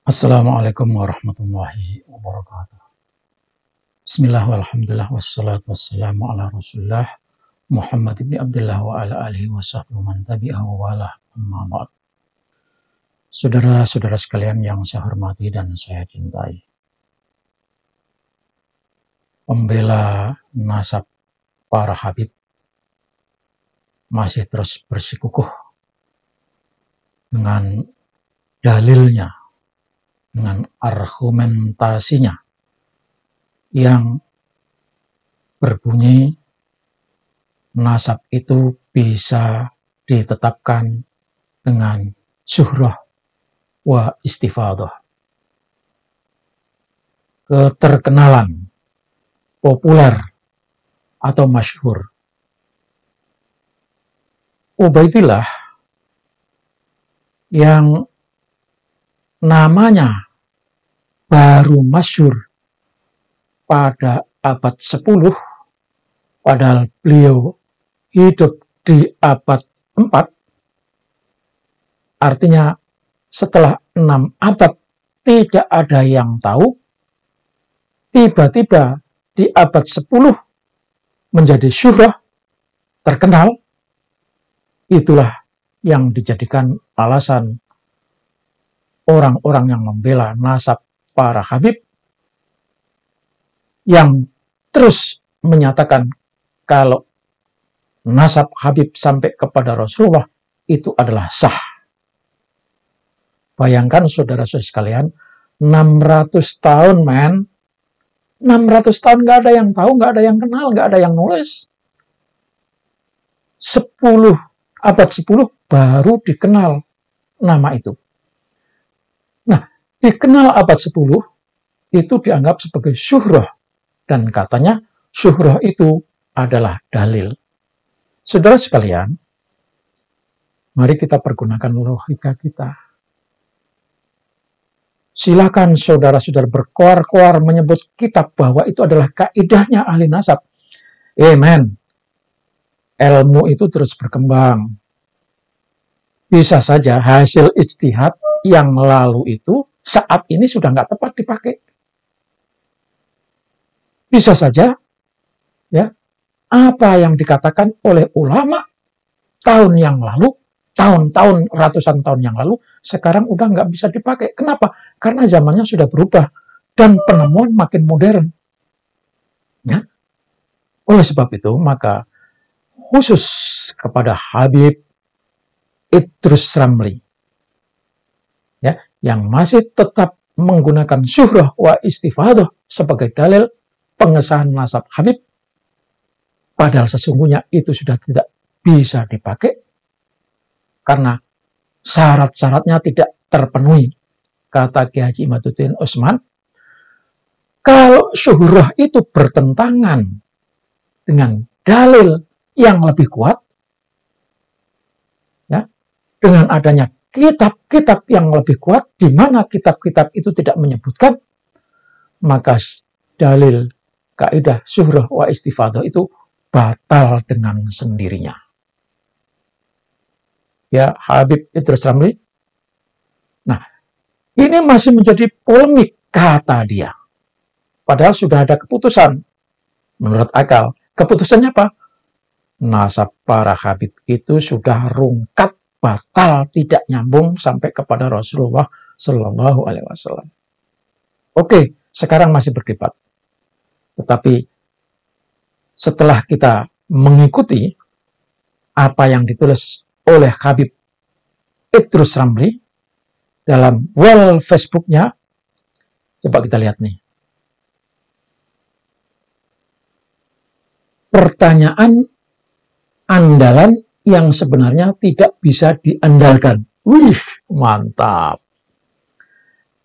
Assalamualaikum warahmatullahi wabarakatuh. Bismillah walhamdulillah wassalatu wassalamu ala rasulullah Muhammad ibn Abdullah wa ala alihi wa sahbihi man tabi'ahu wa ala amma ba'd. Saudara-saudara sekalian yang saya hormati dan saya cintai, pembela nasab para habib masih terus bersikukuh dengan dalilnya, dengan argumentasinya yang berbunyi nasab itu bisa ditetapkan dengan syuhrah wa istifadah, keterkenalan, populer atau masyhur. Ubaidillah yang namanya baru masyhur pada abad 10, padahal beliau hidup di abad 4, artinya setelah 6 abad tidak ada yang tahu, tiba-tiba di abad 10 menjadi syuhrah, terkenal. Itulah yang dijadikan alasan orang-orang yang membela nasab para habib, yang terus menyatakan kalau nasab habib sampai kepada Rasulullah itu adalah sah. Bayangkan saudara-saudara sekalian, 600 tahun 600 tahun nggak ada yang tahu, nggak ada yang kenal, nggak ada yang nulis. 10 abad 10 baru dikenal nama itu. Nah, dikenal abad 10 itu dianggap sebagai syuhrah, dan katanya syuhrah itu adalah dalil. Saudara sekalian, mari kita pergunakan logika kita. Silakan saudara-saudara berkoar-koar menyebut kitab bahwa itu adalah kaidahnya ahli nasab. Amen. Ilmu itu terus berkembang. Bisa saja hasil ijtihad yang lalu itu saat ini sudah nggak tepat dipakai. Bisa saja, ya, apa yang dikatakan oleh ulama tahun yang lalu, tahun-tahun, ratusan tahun yang lalu, sekarang udah nggak bisa dipakai. Kenapa? Karena zamannya sudah berubah dan penemuan makin modern. Ya. Oleh sebab itu, maka khusus kepada Habib Idrus Ramli, ya, yang masih tetap menggunakan syuhrah wa istifadah sebagai dalil pengesahan nasab Habib, padahal sesungguhnya itu sudah tidak bisa dipakai karena syarat-syaratnya tidak terpenuhi. Kata Kiai Haji Imaduddin Utsman, kalau syuhrah itu bertentangan dengan dalil yang lebih kuat, ya, dengan adanya kitab-kitab yang lebih kuat, di mana kitab-kitab itu tidak menyebutkan, maka dalil kaidah syuhrah wa istifadah itu batal dengan sendirinya. Ya, Habib Idrus Ramli. Nah, ini masih menjadi polemik, kata dia. Padahal sudah ada keputusan. Menurut akal, keputusannya apa? Nasab para habib itu sudah rungkat, batal, tidak nyambung sampai kepada Rasulullah Shallallahu Alaihi Wasallam. Oke, sekarang masih berdebat. Tetapi setelah kita mengikuti apa yang ditulis oleh Habib Idrus Ramli dalam wall Facebooknya, coba kita lihat nih. Pertanyaan andalan yang sebenarnya tidak bisa diandalkan. Wih, mantap.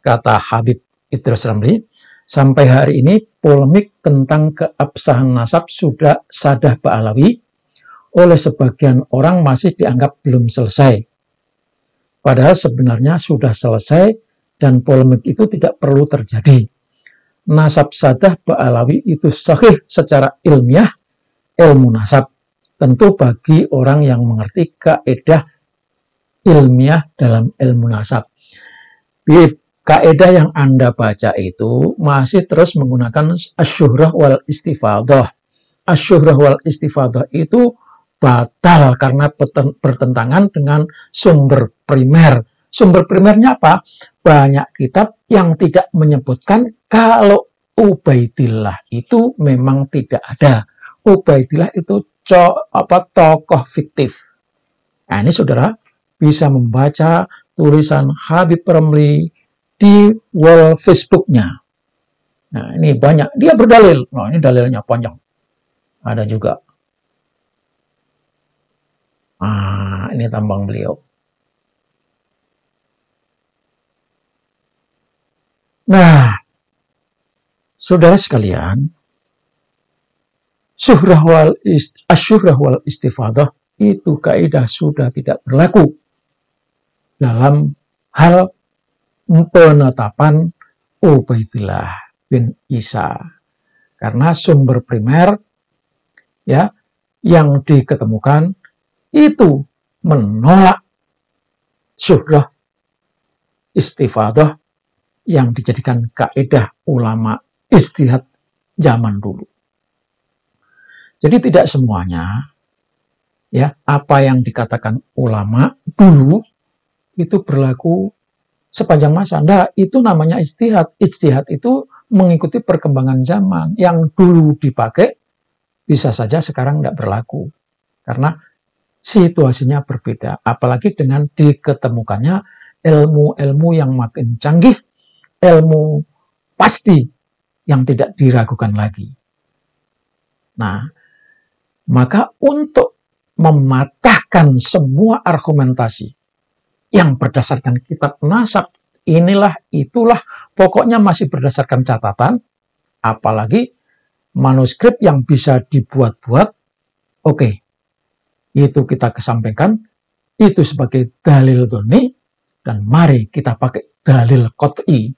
Kata Habib Idrus Ramli, sampai hari ini polemik tentang keabsahan nasab sudah sadah ba'alawi oleh sebagian orang masih dianggap belum selesai. Padahal sebenarnya sudah selesai dan polemik itu tidak perlu terjadi. Nasab sadah ba'alawi itu sahih secara ilmiah, ilmu nasab. Tentu bagi orang yang mengerti kaidah ilmiah dalam ilmu nasab. kaidah yang Anda baca itu masih terus menggunakan asyuhrah wal istifadah. Asyuhrah wal istifadah itu batal karena bertentangan dengan sumber primer. Sumber primernya apa? Banyak kitab yang tidak menyebutkan kalau Ubaidillah itu memang tidak ada. Ubaidillah itu tokoh fiktif. Nah, ini saudara bisa membaca tulisan Habib Ramli di wall Facebook-nya. Nah, ini banyak. Dia berdalil. Nah, ini dalilnya panjang. Ada juga. Ini tambang beliau. Nah, saudara sekalian, asyuhrah wal istifadah itu kaidah sudah tidak berlaku dalam hal penetapan Ubaidillah bin Isa. Karena sumber primer ya yang diketemukan itu menolak syuhrah istifadah yang dijadikan kaidah ulama ijtihad zaman dulu. Jadi tidak semuanya ya apa yang dikatakan ulama dulu itu berlaku sepanjang masa. Nah, itu namanya ijtihad. Ijtihad itu mengikuti perkembangan zaman. Yang dulu dipakai bisa saja sekarang tidak berlaku. Karena situasinya berbeda. Apalagi dengan diketemukannya ilmu-ilmu yang makin canggih, ilmu pasti yang tidak diragukan lagi. Nah, maka untuk mematahkan semua argumentasi yang berdasarkan kitab nasab, inilah, itulah, pokoknya masih berdasarkan catatan, apalagi manuskrip yang bisa dibuat-buat, oke, itu kita kesampingkan, itu sebagai dalil dhoni, dan mari kita pakai dalil qot'i.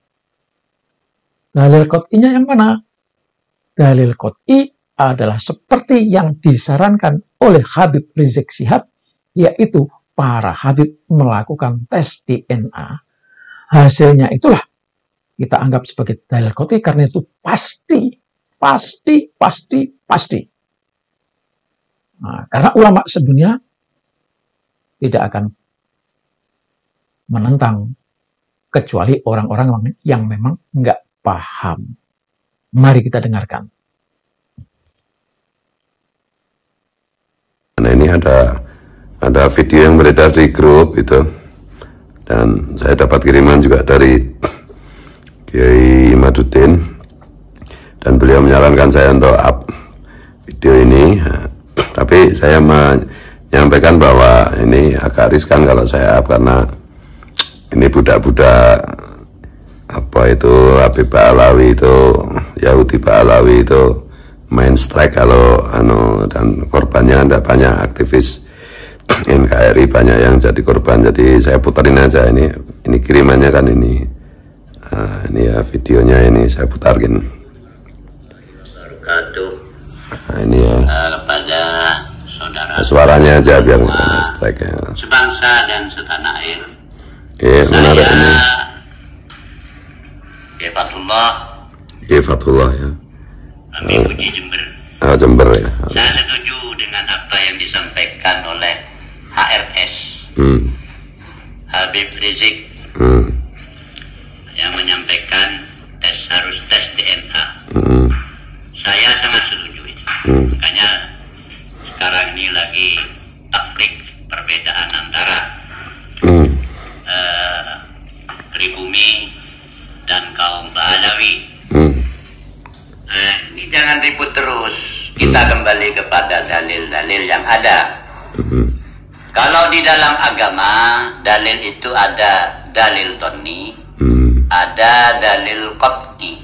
Dalil qot'inya yang mana? Dalil qot'i adalah seperti yang disarankan oleh Habib Rizik Syihab, yaitu para Habib melakukan tes DNA. Hasilnya itulah kita anggap sebagai dalil qot'i karena itu pasti. Nah, karena ulama sedunia tidak akan menentang kecuali orang-orang yang memang nggak paham. Mari kita dengarkan. Nah, ini ada video yang beredar di grup itu, dan saya dapat kiriman juga dari Kiai Imaduddin, dan beliau menyarankan saya untuk up video ini. Tapi saya menyampaikan bahwa ini agak riskan kalau saya up, karena ini budak-budak apa itu Habib Ba'alawi itu, Yahudi Ba'alawi itu main strike kalau dan korbannya ada banyak aktivis NKRI, banyak yang jadi korban. Jadi saya puterin aja ini kirimannya kan ini ya videonya, ini saya putarkin. Nah, ini ya kepada saudara suaranya aja biar strike ya. Sebangsa dan setanah air. Oke, menarik ini. Fatullah ya. Puji Jember. Jember ya. Saya setuju dengan apa yang disampaikan oleh HRS Habib Rizik yang menyampaikan harus tes DNA. Saya sangat setuju itu. Makanya sekarang ini lagi tafrik perbedaan antara pribumi dan kaum Ba'alawi. Ini jangan ribut terus. Kita kembali kepada dalil-dalil yang ada. Kalau di dalam agama, dalil itu ada dalil dhoni, ada dalil qot'i.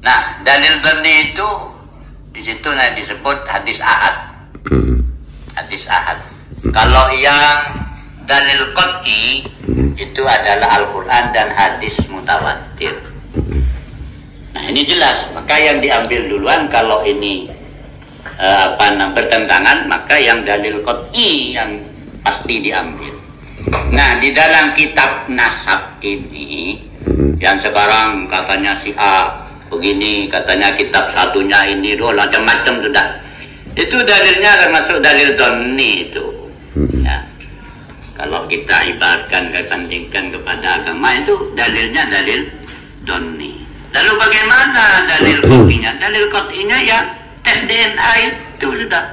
Nah, dalil dhoni itu di situ disebut hadis ahad. Hadis ahad. Kalau yang dalil qot'i itu adalah Al-Quran dan hadis mutawatir. Nah, ini jelas. Maka yang diambil duluan kalau ini bertentangan, maka yang dalil qot'i yang pasti diambil. Nah, di dalam kitab nasab ini, yang sekarang katanya si A begini, katanya kitab satunya ini, macam-macam sudah. Itu dalilnya termasuk dalil dhanni itu. Ya. Kalau kita ibaratkan, bandingkan kepada agama, itu dalilnya dalil dhanni. Lalu bagaimana dalil qat'inya? Dalil qat'inya ya tes DNA itu sudah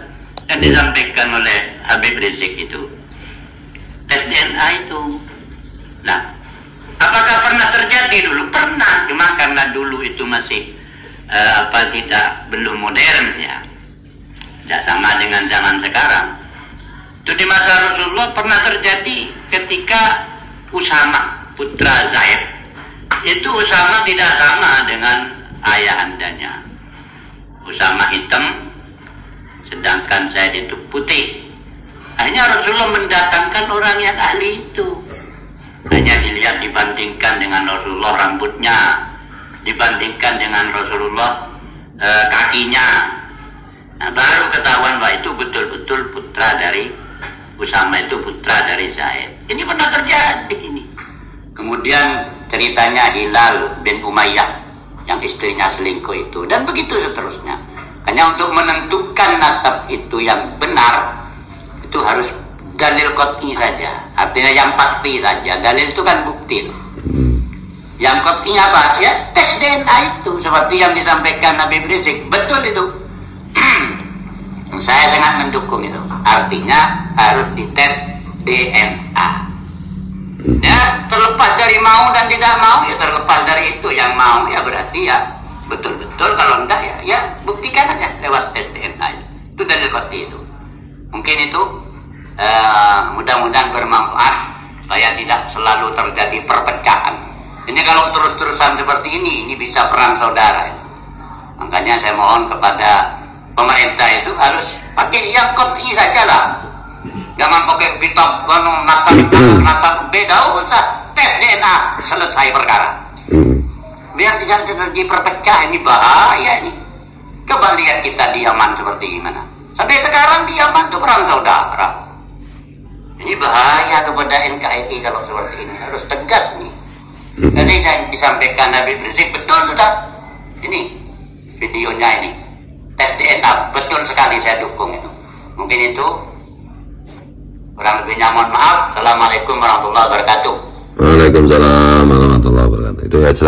yang disampaikan oleh Habib Rizik itu. Tes DNA itu. Nah, apakah pernah terjadi dulu? Pernah, cuma karena dulu itu masih belum modern ya. Tidak sama dengan zaman sekarang. Itu di masa Rasulullah pernah terjadi ketika Usama putra Zaid. Itu Usama tidak sama dengan ayahandanya. Usama hitam, sedangkan Zaid itu putih. Hanya Rasulullah mendatangkan orang yang ahli itu. Hanya dilihat dibandingkan dengan Rasulullah rambutnya, dibandingkan dengan Rasulullah kakinya. Nah, baru ketahuan bahwa itu betul-betul putra dari Usama, itu putra dari Zaid. Ini pernah terjadi ini. Kemudian ceritanya Hilal bin Umayyah yang istrinya selingkuh itu, dan begitu seterusnya. Hanya untuk menentukan nasab itu yang benar, itu harus dalil qat'i saja, artinya yang pasti saja. Dalil itu kan bukti. Yang qat'inya apa? Ya tes DNA itu, seperti yang disampaikan Nabi Rizik. Betul itu. Saya sangat mendukung itu. Artinya harus dites DNA. Ya, terlepas dari mau dan tidak mau, ya terlepas dari itu. Yang mau ya berarti ya betul-betul, kalau enggak ya buktikan aja lewat tes DNA. Itu dalil qat'i itu. Mungkin itu mudah-mudahan bermanfaat supaya tidak selalu terjadi perpecahan. Ini kalau terus-terusan seperti ini bisa perang saudara. Makanya saya mohon kepada pemerintah itu harus pakai yang qat'i saja lah. Jangan pakai kitab nasab beda, usah tes DNA, selesai perkara. Biar tidak terjadi perpecahan. Ini bahaya ini. Coba lihat kita di Yaman seperti gimana. Sampai sekarang di Yaman itu perang saudara. Ini bahaya kepada NKRI kalau seperti ini. Harus tegas nih. Jadi yang disampaikan Habib Rizik betul sudah. Ini videonya ini. Tes DNA betul sekali, saya dukung itu. Mungkin itu. Kurang lebihnya mohon maaf. Assalamualaikum warahmatullahi wabarakatuh. Waalaikumsalam warahmatullahi wabarakatuh. Itu ya jelas.